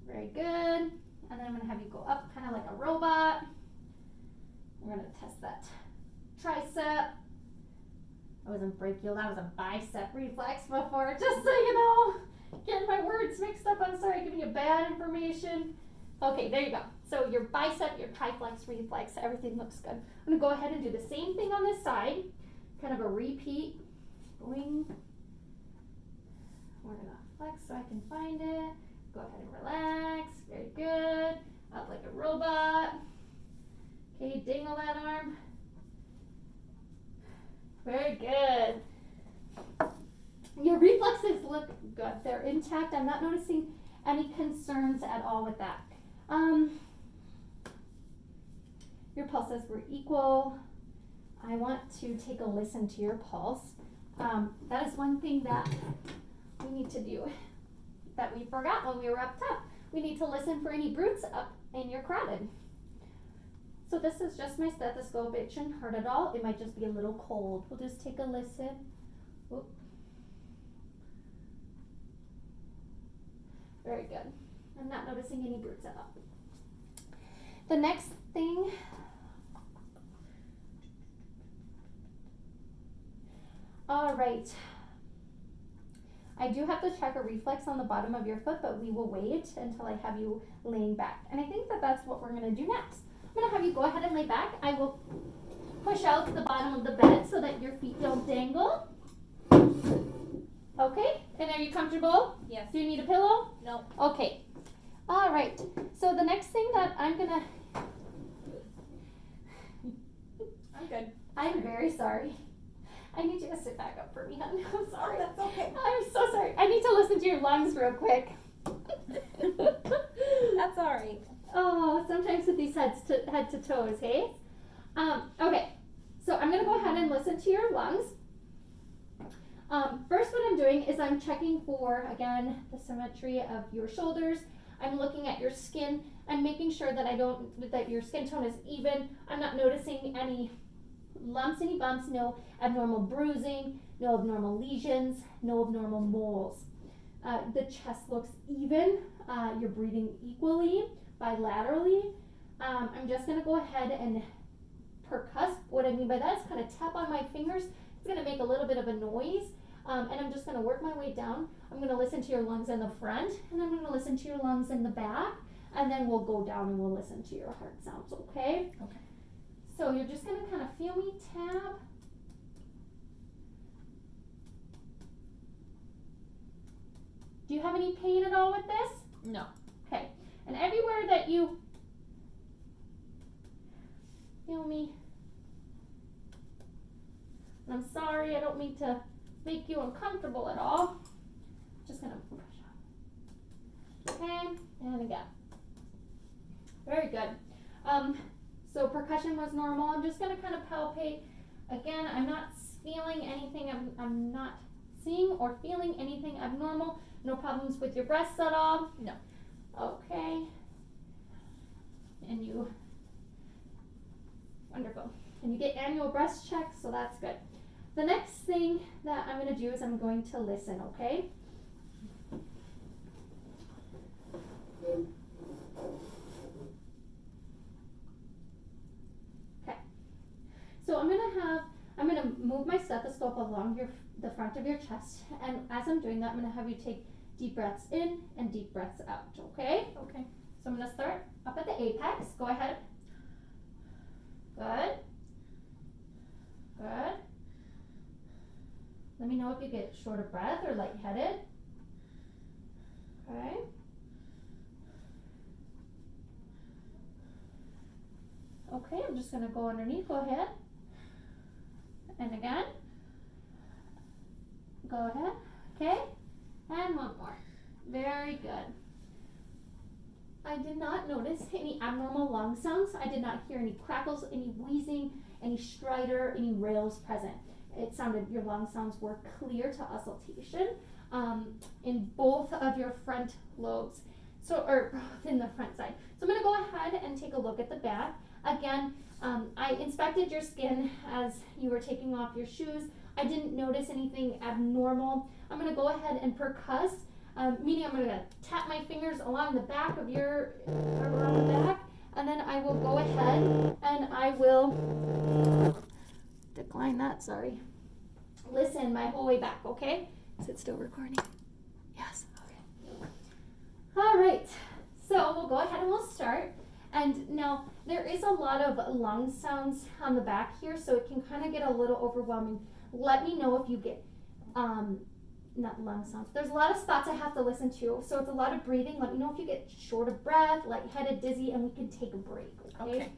Very good. And then I'm gonna have you go up kind of like a robot. We're gonna test that tricep. That wasn't brachial, that was a bicep reflex before, just so you know. Getting my words mixed up, I'm sorry, giving you bad information. Okay, there you go. So your bicep, your triflex, reflex, everything looks good. I'm gonna go ahead and do the same thing on this side. Kind of a repeat. Going. We're gonna flex so I can find it. Go ahead and relax. Very good. Up like a robot. Okay, dangle that arm. Very good. Your reflexes look good. They're intact. I'm not noticing any concerns at all with that. Your pulses were equal. I want to take a listen to your pulse. That is one thing that we need to do that we forgot when we were up top. We need to listen for any brutes up in your carotid. So this is just my stethoscope. It shouldn't hurt at all. It might just be a little cold. We'll just take a listen. Oop. Very good. I'm not noticing any brutes at all. The next thing, all right. I do have to check a reflex on the bottom of your foot, but we will wait until I have you laying back. And I think that that's what we're gonna do next. I'm gonna have you go ahead and lay back. I will push out the bottom of the bed so that your feet don't dangle. Okay, and are you comfortable? Yes. Do you need a pillow? No. Okay. All right. So the next thing that I'm gonna, I'm good. I'm very sorry. I need you to sit back up for me, honey. I'm sorry. That's okay. I'm so sorry. I need to listen to your lungs real quick. That's all right. Oh, sometimes with these head to toes, hey? Okay. So I'm gonna go ahead and listen to your lungs. First, what I'm doing is I'm checking for, again, the symmetry of your shoulders. I'm looking at your skin. I'm making sure that that your skin tone is even. I'm not noticing any lumps, any bumps, no abnormal bruising, no abnormal lesions, no abnormal moles. The chest looks even. You're breathing equally, bilaterally. I'm just gonna go ahead and percuss. What I mean by that is kind of tap on my fingers. It's gonna make a little bit of a noise. And I'm just gonna work my way down. I'm gonna listen to your lungs in the front, and I'm gonna listen to your lungs in the back, and then we'll go down and we'll listen to your heart sounds, okay? Okay. So you're just gonna kind of feel me tap. Do you have any pain at all with this? No. Okay. And everywhere that you feel me, and I'm sorry, I don't mean to make you uncomfortable at all. Just gonna push up. Okay, and again. Very good. So percussion was normal. I'm just gonna kind of palpate. Again, I'm not feeling anything. I'm not seeing or feeling anything abnormal. No problems with your breasts at all? No. Okay. And you, wonderful. And you get annual breast checks, so that's good. The next thing that I'm gonna do is I'm going to listen, okay? Okay. So I'm gonna move my stethoscope along the front of your chest, and as I'm doing that, I'm gonna have you take deep breaths in and deep breaths out, okay? Okay. So I'm gonna start up at the apex. Go ahead. Good. Good. Let me know if you get short of breath or lightheaded. Okay. Okay, I'm just gonna go underneath. Go ahead. And again. Go ahead. Okay. And one more. Very good. I did not notice any abnormal lung sounds. I did not hear any crackles, any wheezing, any stridor, any rails present. It sounded, your lung sounds were clear to auscultation in both of your front lobes. So, or in the front side. So I'm gonna go ahead and take a look at the back. Again, I inspected your skin as you were taking off your shoes. I didn't notice anything abnormal. I'm gonna go ahead and percuss Meaning I'm gonna tap my fingers along the back of your, around the back, and then I will go ahead and I will decline that, sorry. Listen my whole way back, okay? Is it still recording? Yes, okay. All right, so we'll go ahead and we'll start. And now there is a lot of lung sounds on the back here, so it can kind of get a little overwhelming. Let me know if you get, not lung sounds. There's a lot of spots I have to listen to, so it's a lot of breathing. Let me know if you get short of breath, lightheaded, dizzy, and we can take a break, okay? Okay.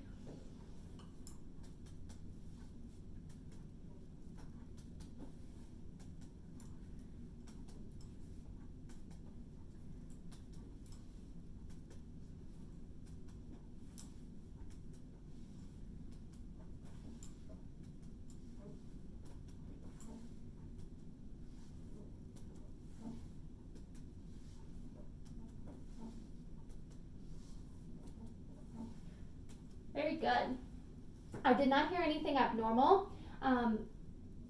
Very good. I did not hear anything abnormal.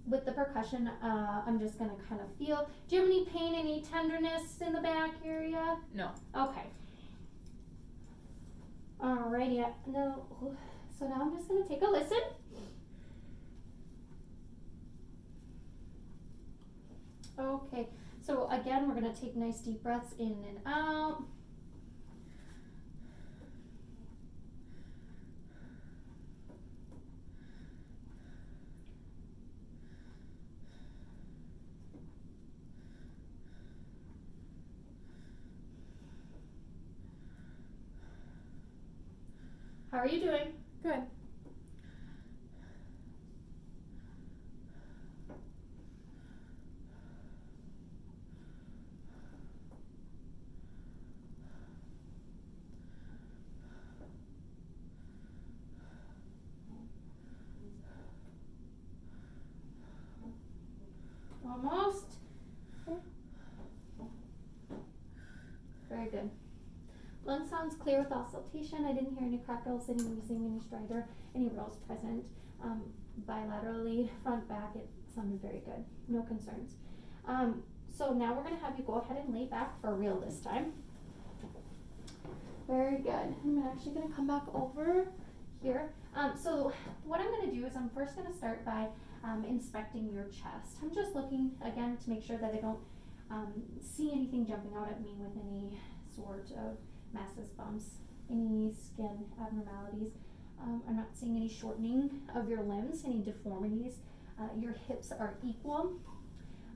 With the percussion, I'm just gonna kind of feel. Do you have any pain, any tenderness in the back area? No. Okay. Alrighty. No. So now I'm just gonna take a listen. Okay. So again, we're gonna take nice deep breaths in and out. How are you doing? Good. Almost. Very good. Lung sounds clear with auscultation. I didn't hear any crackles, any wheezing, any stridor, any rolls present. Bilaterally, front, back, it sounded very good. No concerns. So now we're gonna have you go ahead and lay back for real this time. Very good. I'm actually gonna come back over here. So what I'm gonna do is I'm first gonna start by inspecting your chest. I'm just looking again to make sure that I don't see anything jumping out at me with any sort of masses, bumps, any skin abnormalities. I'm not seeing any shortening of your limbs, any deformities. Your hips are equal.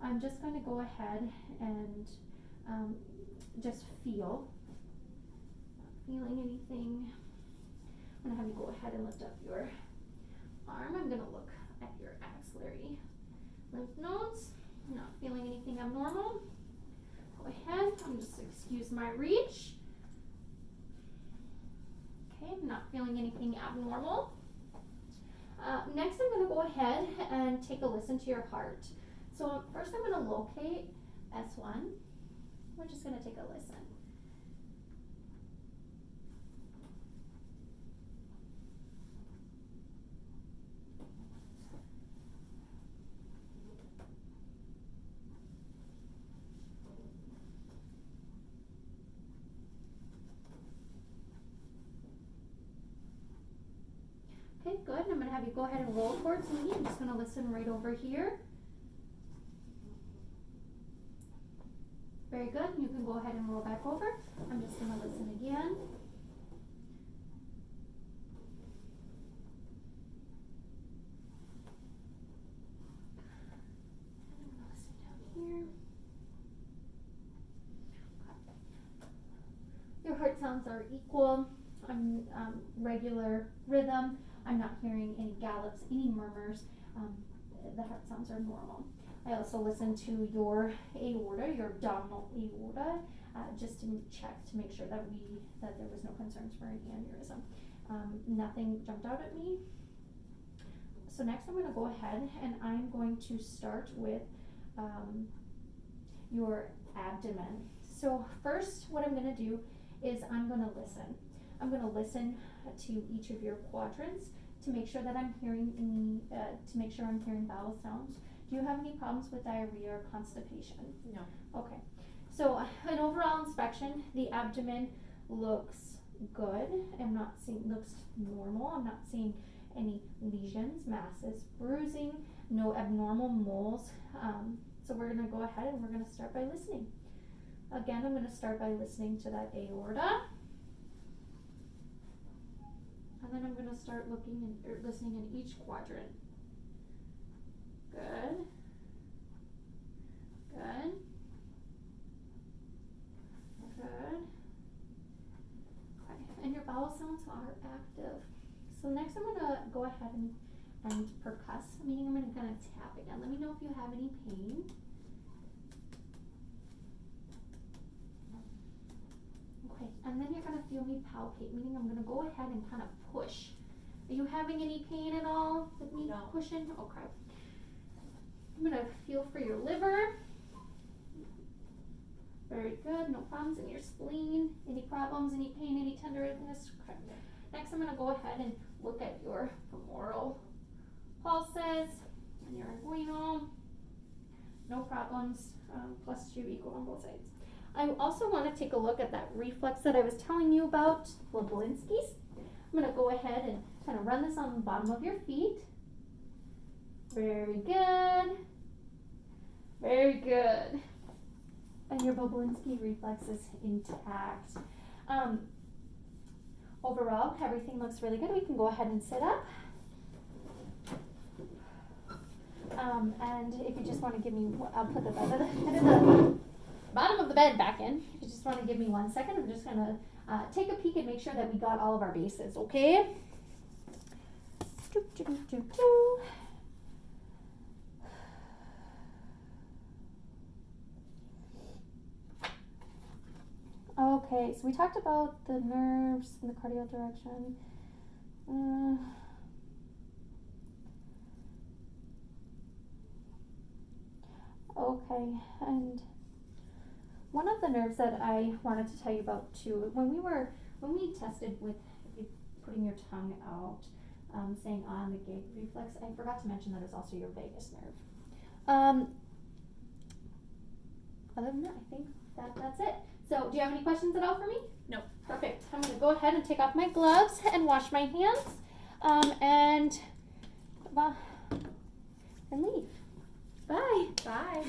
I'm just going to go ahead and just feel. Not feeling anything. I'm going to have you go ahead and lift up your arm. I'm going to look at your axillary lymph nodes. Not feeling anything abnormal. Go ahead. I'm just excuse my reach. Okay, I'm not feeling anything abnormal. Next, I'm going to go ahead and take a listen to your heart. So first, I'm going to locate S1. We're just going to take a listen. Okay, good. I'm going to have you go ahead and roll towards me. I'm just going to listen right over here. Very good. You can go ahead and roll back over. I'm just going to listen again. And I'm going to listen down here. Your heart sounds are equal. I'm regular rhythm. I'm not hearing any gallops, any murmurs. The heart sounds are normal. I also listen to your aorta, your abdominal aorta, just to check to make sure that there was no concerns for any aneurysm. Nothing jumped out at me. So next I'm going to go ahead and I'm going to start with your abdomen. So first what I'm going to do is I'm going to listen. I'm going to listen to each of your quadrants to make sure that I'm hearing to make sure I'm hearing bowel sounds. Do you have any problems with diarrhea or constipation? No. Okay. So an overall inspection, the abdomen looks good. I'm not seeing, looks normal. I'm not seeing any lesions, masses, bruising, no abnormal moles. So we're gonna go ahead and we're gonna start by listening. Again, I'm gonna start by listening to that aorta. And then I'm gonna start looking or listening in each quadrant. Good. Good. Good. Okay. And your bowel sounds are active. So next I'm gonna go ahead and percuss, meaning I'm gonna kind of tap again. Let me know if you have any pain. Okay, and then you're gonna feel me palpate, meaning I'm gonna go ahead and kind of push. Are you having any pain at all with me pushing? Okay. I'm gonna feel for your liver. Very good, no problems in your spleen. Any problems, any pain, any tenderness? Okay. Next I'm gonna go ahead and look at your femoral pulses and your inguinal. No problems, plus 2 equal on both sides. I also want to take a look at that reflex that I was telling you about, Wobolinski's. I'm going to go ahead and kind of run this on the bottom of your feet. Very good. Very good. And your Wobolinski reflex is intact. Overall, everything looks really good. We can go ahead and sit up. And if you just want to give me, I'll put the bottom of the bed back in. If you just want to give me 1 second, I'm just going to take a peek and make sure that we got all of our bases, okay? Okay, so we talked about the nerves and the cardiac direction. Okay, and one of the nerves that I wanted to tell you about too, when we tested with putting your tongue out, saying on the gag reflex, I forgot to mention that it's also your vagus nerve. Other than that, I think that's it. So, do you have any questions at all for me? No. Perfect. I'm going to go ahead and take off my gloves and wash my hands, and leave. Bye. Bye.